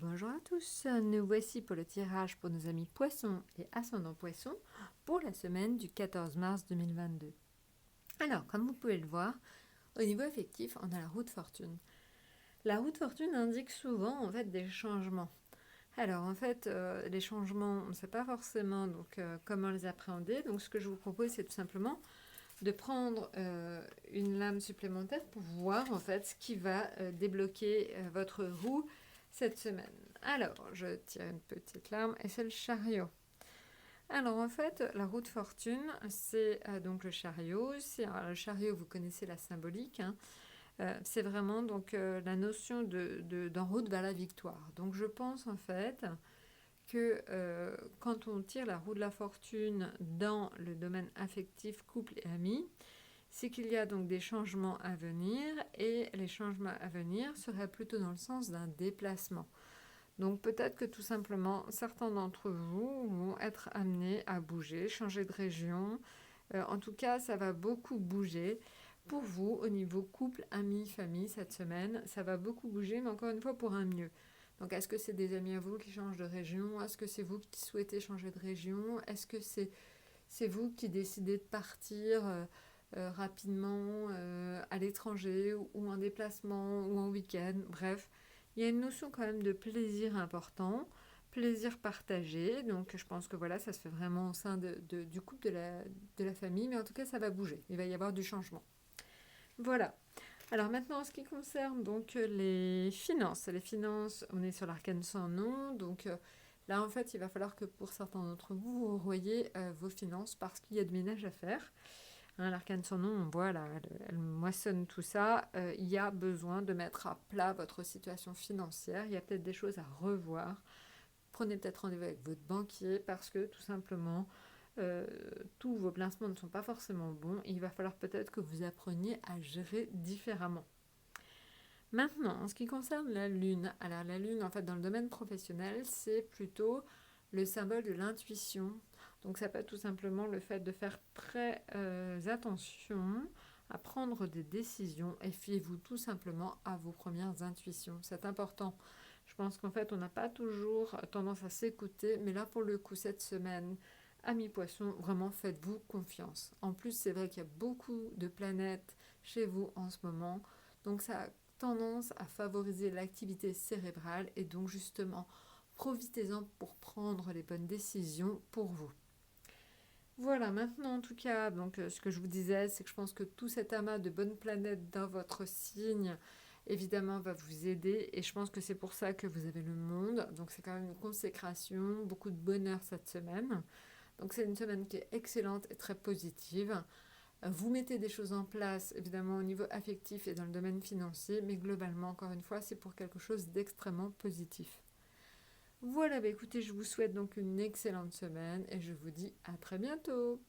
Bonjour à tous, nous voici pour le tirage pour nos amis poissons et ascendants poissons pour la semaine du 14 mars 2022. Alors, comme vous pouvez le voir, au niveau affectif, on a la roue de fortune. La roue de fortune indique souvent en fait des changements. Alors en fait, les changements, on ne sait pas forcément comment les appréhender. Donc ce que je vous propose, c'est tout simplement de prendre une lame supplémentaire pour voir en fait ce qui va débloquer votre roue cette semaine. Alors, je tire une petite lame et c'est le chariot. Alors en fait, la roue de fortune, c'est donc le chariot. Le chariot, vous connaissez la symbolique, hein. C'est vraiment donc la notion d'en route vers la victoire. Donc je pense en fait que quand on tire la roue de la fortune dans le domaine affectif, couple et amis, c'est qu'il y a donc des changements à venir et les changements à venir seraient plutôt dans le sens d'un déplacement. Donc peut-être que tout simplement certains d'entre vous vont être amenés à bouger, changer de région. En tout cas, ça va beaucoup bouger. Pour vous, au niveau couple, amis, famille, cette semaine, ça va beaucoup bouger, mais encore une fois pour un mieux. Donc est-ce que c'est des amis à vous qui changent de région? Est-ce que c'est vous qui souhaitez changer de région? Est-ce que c'est vous qui décidez de partir rapidement à l'étranger ou en déplacement ou en week-end? Bref, il y a une notion quand même de plaisir important, plaisir partagé. Donc je pense que voilà, ça se fait vraiment au sein du couple, de la famille, mais en tout cas ça va bouger, il va y avoir du changement. Voilà. Alors maintenant, en ce qui concerne donc les finances, on est sur l'arcane sans nom, donc là en fait il va falloir que pour certains d'entre vous, vous revoyez vos finances parce qu'il y a de ménage à faire. Hein, l'arcane sans nom, on voit là, elle moissonne tout ça. Il y a besoin de mettre à plat votre situation financière. Il y a peut-être des choses à revoir. Prenez peut-être rendez-vous avec votre banquier parce que tout simplement, tous vos placements ne sont pas forcément bons. Il va falloir peut-être que vous appreniez à gérer différemment. Maintenant, en ce qui concerne la Lune, alors la Lune, en fait, dans le domaine professionnel, c'est plutôt le symbole de l'intuition. Donc ça peut être tout simplement le fait de faire très attention à prendre des décisions et fiez-vous tout simplement à vos premières intuitions. C'est important. Je pense qu'en fait, on n'a pas toujours tendance à s'écouter, mais là, pour le coup, cette semaine, amis poissons, vraiment faites-vous confiance. En plus, c'est vrai qu'il y a beaucoup de planètes chez vous en ce moment, donc ça a tendance à favoriser l'activité cérébrale et donc justement, profitez-en pour prendre les bonnes décisions pour vous. Voilà, maintenant en tout cas, donc ce que je vous disais, c'est que je pense que tout cet amas de bonnes planètes dans votre signe, évidemment, va vous aider. Et je pense que c'est pour ça que vous avez le monde. Donc c'est quand même une consécration, beaucoup de bonheur cette semaine. Donc c'est une semaine qui est excellente et très positive. Vous mettez des choses en place, évidemment, au niveau affectif et dans le domaine financier, mais globalement, encore une fois, c'est pour quelque chose d'extrêmement positif. Voilà, écoutez, je vous souhaite donc une excellente semaine et je vous dis à très bientôt.